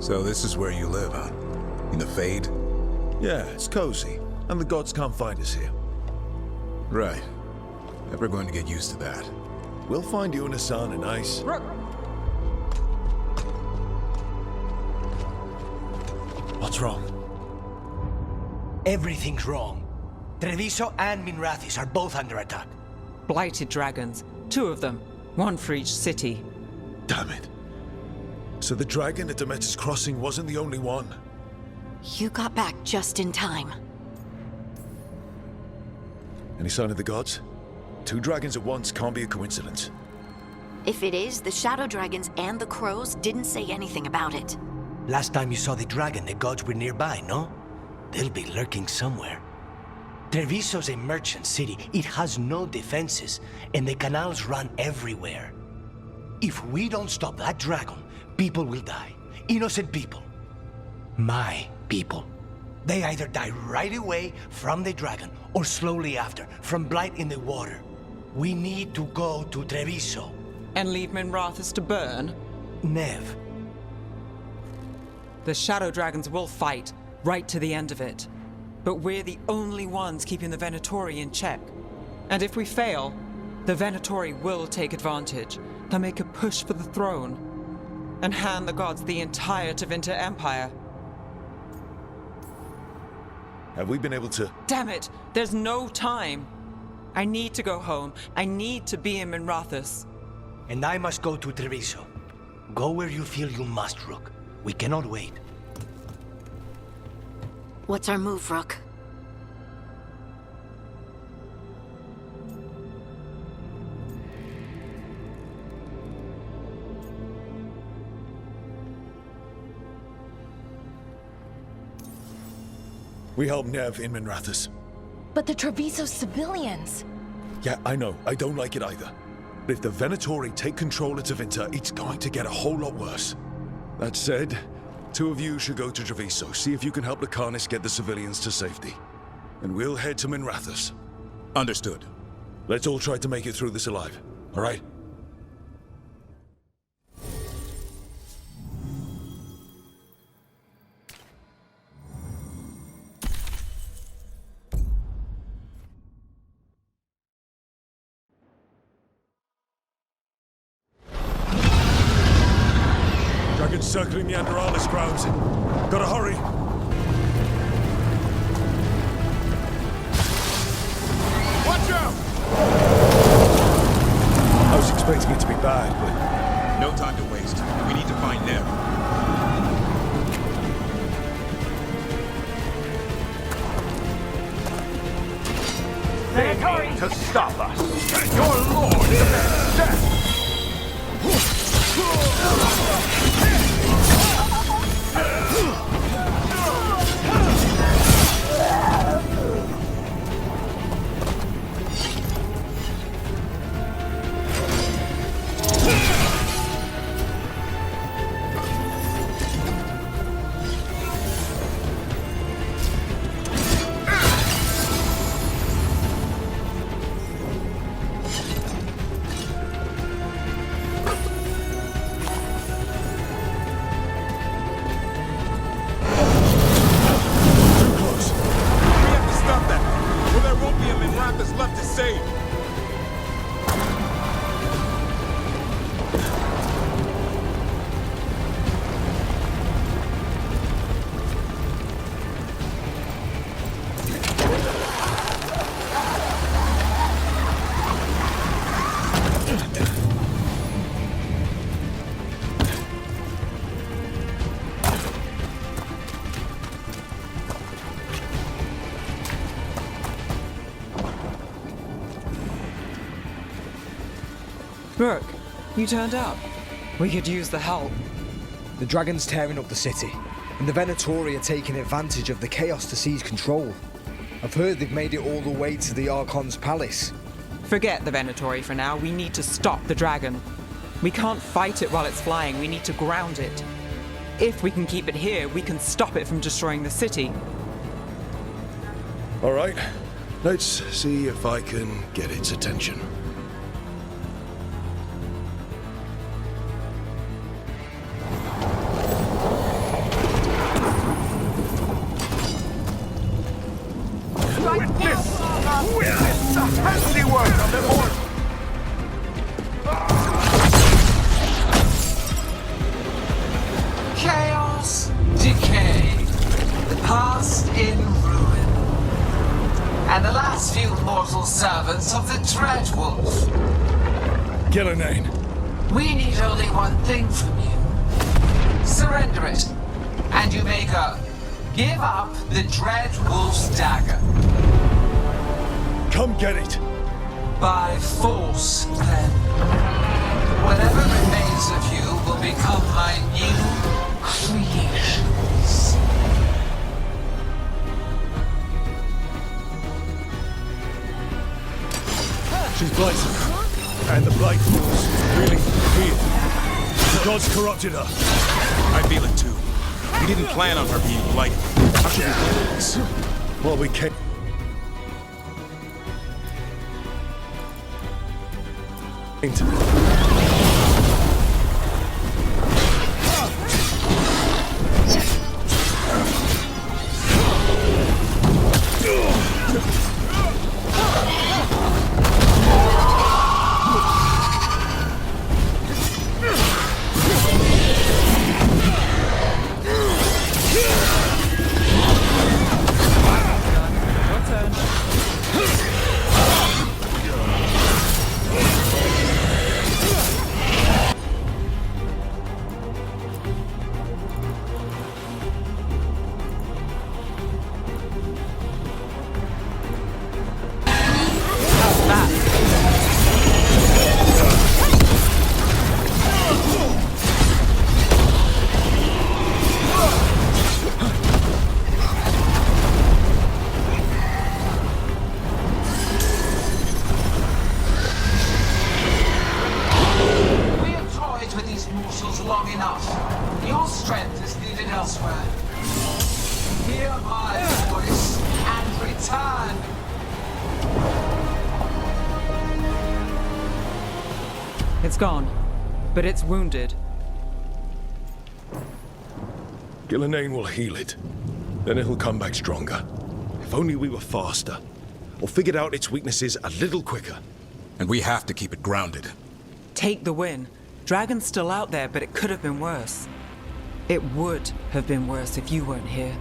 So this is where you live, huh? In the Fade? Yeah, it's cozy. And the gods can't find us here. Right. Never going to get used to that. We'll find you in a sun and ice. Rook! What's wrong? Everything's wrong. Treviso and Minrathis are both under attack. Blighted dragons. 2 of them. 1 for each city. Damn it. So the dragon at Demeter's Crossing wasn't the only one. You got back just in time. Any sign of the gods? 2 dragons at once can't be a coincidence. If it is, the Shadow Dragons and the Crows didn't say anything about it. Last time you saw the dragon, the gods were nearby, no? They'll be lurking somewhere. Treviso's a merchant city. It has no defenses, and the canals run everywhere. If we don't stop that dragon, people will die. Innocent people. My people. They either die right away from the dragon, or slowly after, from blight in the water. We need to go to Treviso. And leave Minrathis to burn? Nev. The Shadow Dragons will fight, right to the end of it. But we're the only ones keeping the Venatori in check. And if we fail, the Venatori will take advantage. They'll make a push for the throne. And hand the gods the entire Tevinter Empire. Have we been able to... Damn it! There's no time! I need to go home. I need to be in Minrathis. And I must go to Treviso. Go where you feel you must, Rook. We cannot wait. What's our move, Rook? We help Nev in Minrathis. But the Treviso civilians... Yeah, I know. I don't like it either. But if the Venatori take control of Tevinter, it's going to get a whole lot worse. That said, 2 of you should go to Treviso, see if you can help the Carnis get the civilians to safety. And we'll head to Minrathis. Understood. Let's all try to make it through this alive, all right? Dragons circling the Anderalis grounds. Gotta hurry. Watch out! I was expecting it to be bad, but... No time to waste. We need to find Nev. They need to stop us. Your lord demands death. Rook, you turned up. We could use the help. The dragon's tearing up the city, and the Venatori are taking advantage of the chaos to seize control. I've heard they've made it all the way to the Archon's palace. Forget the Venatori for now. We need to stop the dragon. We can't fight it while it's flying. We need to ground it. If we can keep it here, we can stop it from destroying the city. All right. Let's see if I can get its attention. servants of the Dreadwolf. Ghilan'nain. We need only one thing from you. Surrender it, and you may go. Give up the Dreadwolf's dagger. Come get it! By force, then. Whatever remains of you will become my new creations. She's blighted. And the blight feels really weird. The gods corrupted her. I feel it too. We didn't plan on her being blighted. How should we handle this? Well, we came... into long enough. Your strength is needed elsewhere. Hear my voice and return. It's gone, but it's wounded. Ghilan'nain will heal it. Then it'll come back stronger. If only we were faster. Or figured out its weaknesses a little quicker. And we have to keep it grounded. Take the win. Dragon's still out there, but it could have been worse. It would have been worse if you weren't here.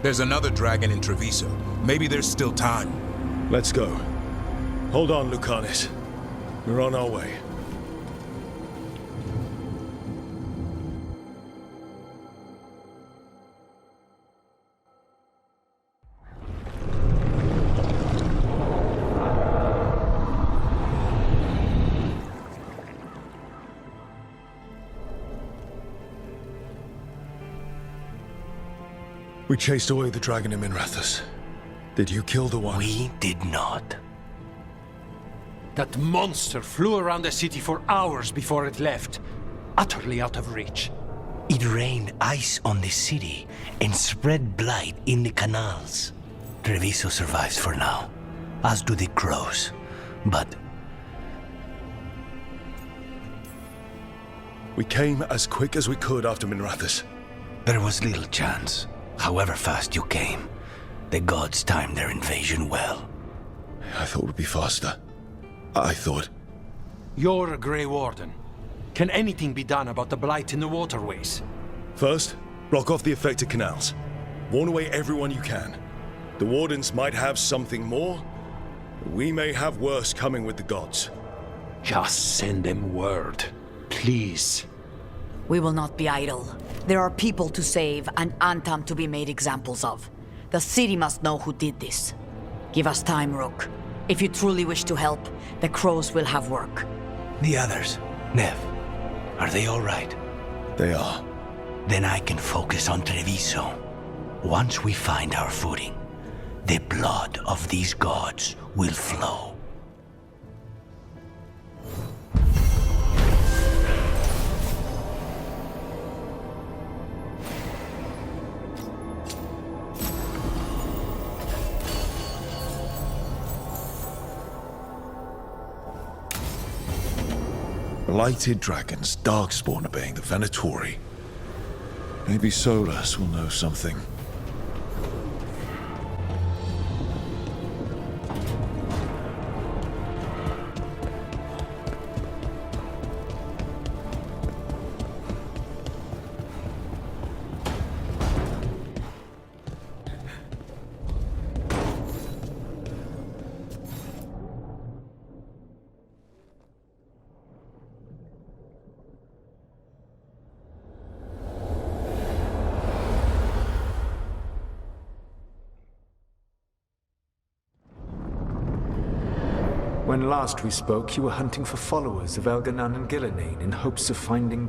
There's another dragon in Treviso. Maybe there's still time. Let's go. Hold on, Lucanus. We're on our way. We chased away the dragon in Minrathous. Did you kill the one? We did not. That monster flew around the city for hours before it left, utterly out of reach. It rained ice on the city and spread blight in the canals. Treviso survives for now, as do the crows. But we came as quick as we could after Minrathous. there was little chance. However fast you came, the gods timed their invasion well. I thought it would be faster. I thought... You're a Grey Warden. Can anything be done about the blight in the waterways? First, block off the affected canals. Warn away everyone you can. The Wardens might have something more. We may have worse coming with the gods. Just send them word, please. We will not be idle. There are people to save and Antam to be made examples of. The city must know who did this. Give us time, Rook. If you truly wish to help, the crows will have work. The others, Nev, are they all right? They are. Then I can focus on Treviso. Once we find our footing, the blood of these gods will flow. Blighted dragons, darkspawn obeying the Venatori. Maybe Solus will know something. When last we spoke, you were hunting for followers of Veilguard and Ghilan'nain in hopes of finding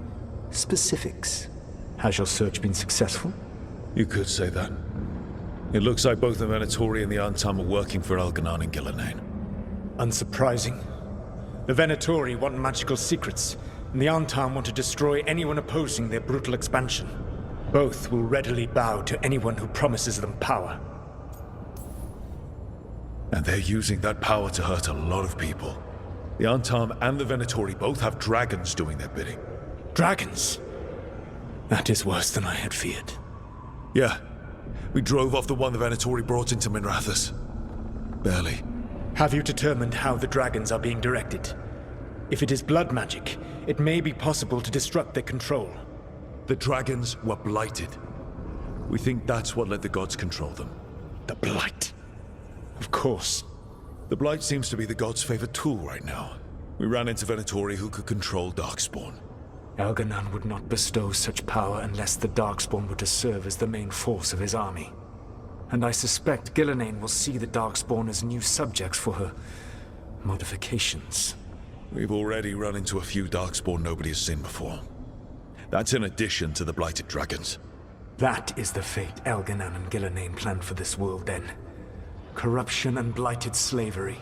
specifics. Has your search been successful? You could say that. It looks like both the Venatori and the Antam are working for Veilguard and Ghilan'nain. Unsurprising. The Venatori want magical secrets, and the Antam want to destroy anyone opposing their brutal expansion. Both will readily bow to anyone who promises them power. And they're using that power to hurt a lot of people. The Antam and the Venatori both have dragons doing their bidding. Dragons? That is worse than I had feared. Yeah. We drove off the one the Venatori brought into Minrathous. Barely. Have you determined how the dragons are being directed? If it is blood magic, it may be possible to disrupt their control. The dragons were blighted. We think that's what let the gods control them. The Blight. Of course. The Blight seems to be the gods' favorite tool right now. We ran into Venatori who could control Darkspawn. Ghilan'nain would not bestow such power unless the Darkspawn were to serve as the main force of his army. And I suspect Ghilan'nain will see the Darkspawn as new subjects for her modifications. We've already run into a few Darkspawn nobody has seen before. That's in addition to the blighted dragons. That is the fate Veilguard and Ghilan'nain planned for this world then. Corruption and blighted slavery.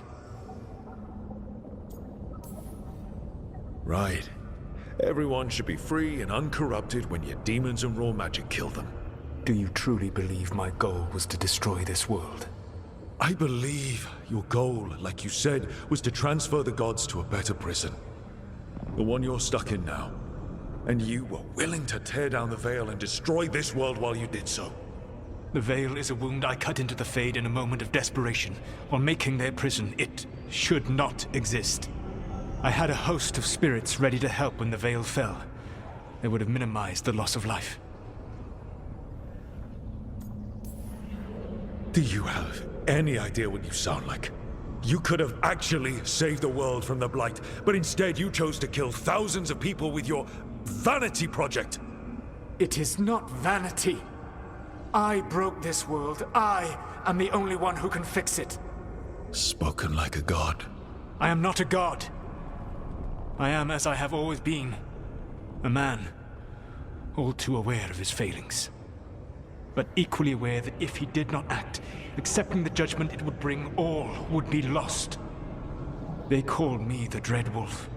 Right. Everyone should be free and uncorrupted when your demons and raw magic kill them. Do you truly believe my goal was to destroy this world? I believe your goal, like you said, was to transfer the gods to a better prison. The one you're stuck in now. And you were willing to tear down the Veil and destroy this world while you did so. The Veil is a wound I cut into the Fade in a moment of desperation, while making their prison. It should not exist. I had a host of spirits ready to help when the Veil fell. They would have minimized the loss of life. Do you have any idea what you sound like? You could have actually saved the world from the Blight, but instead you chose to kill thousands of people with your vanity project. It is not vanity. I broke this world. I am the only one who can fix it. Spoken like a god. I am not a god. I am as I have always been. A man. All too aware of his failings. But equally aware that if he did not act, accepting the judgment it would bring, all would be lost. They call me the Dread Wolf.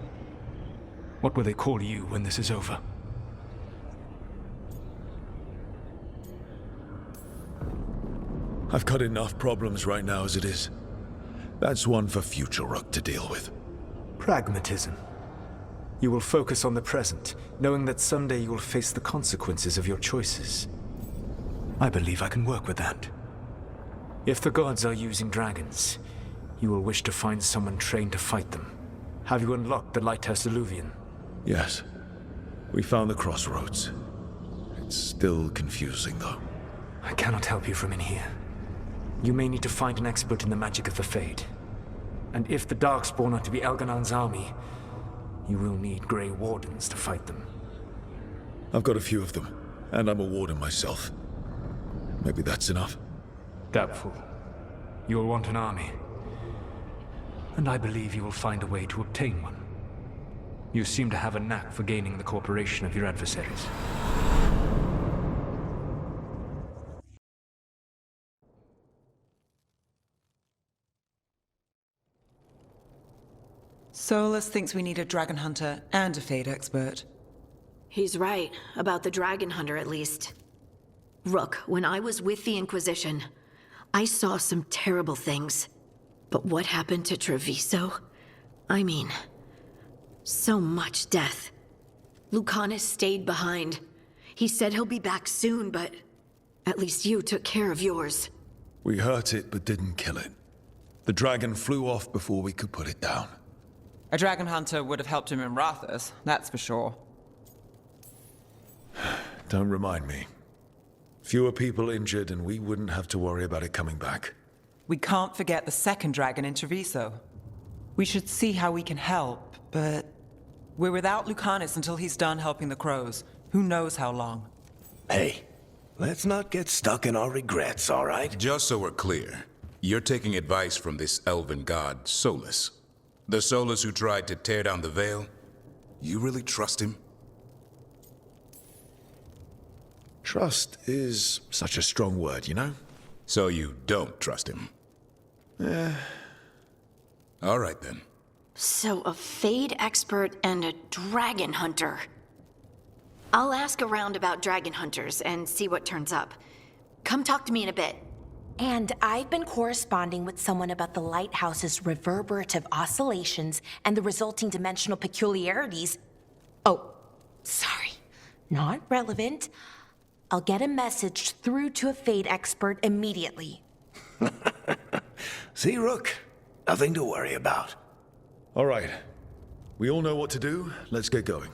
What will they call you when this is over? I've got enough problems right now as it is. That's one for future Rook to deal with. Pragmatism. You will focus on the present, knowing that someday you will face the consequences of your choices. I believe I can work with that. If the gods are using dragons, you will wish to find someone trained to fight them. Have you unlocked the Lighthouse Illuvian? Yes. We found the crossroads. It's still confusing, though. I cannot help you from in here. You may need to find an expert in the magic of the Fade. And if the Darkspawn are to be Elganan's army, you will need Grey Wardens to fight them. I've got a few of them, and I'm a warden myself. Maybe that's enough? Doubtful. You'll want an army. And I believe you will find a way to obtain one. You seem to have a knack for gaining the cooperation of your adversaries. Solus thinks we need a dragon hunter and a Fade expert. He's right, about the dragon hunter at least. Rook, when I was with the Inquisition, I saw some terrible things. But what happened to Treviso? I mean, so much death. Lucanus stayed behind. He said he'll be back soon, but at least you took care of yours. We hurt it, but didn't kill it. The dragon flew off before we could put it down. A dragon hunter would have helped him in Rathus, that's for sure. Don't remind me. Fewer people injured, and we wouldn't have to worry about it coming back. We can't forget the second dragon in Treviso. We should see how we can help, but we're without Lucanus until he's done helping the crows. Who knows how long? Hey, let's not get stuck in our regrets, all right? Just so we're clear, you're taking advice from this elven god, Solus. The Solus who tried to tear down the Veil? You really trust him? Trust is such a strong word, you know? So you don't trust him? All right then. So a Fade expert and a dragon hunter. I'll ask around about dragon hunters and see what turns up. Come talk to me in a bit. And I've been corresponding with someone about the lighthouse's reverberative oscillations and the resulting dimensional peculiarities. Oh, sorry. Not relevant. I'll get a message through to a Fade expert immediately. See, Rook? Nothing to worry about. All right. We all know what to do. Let's get going.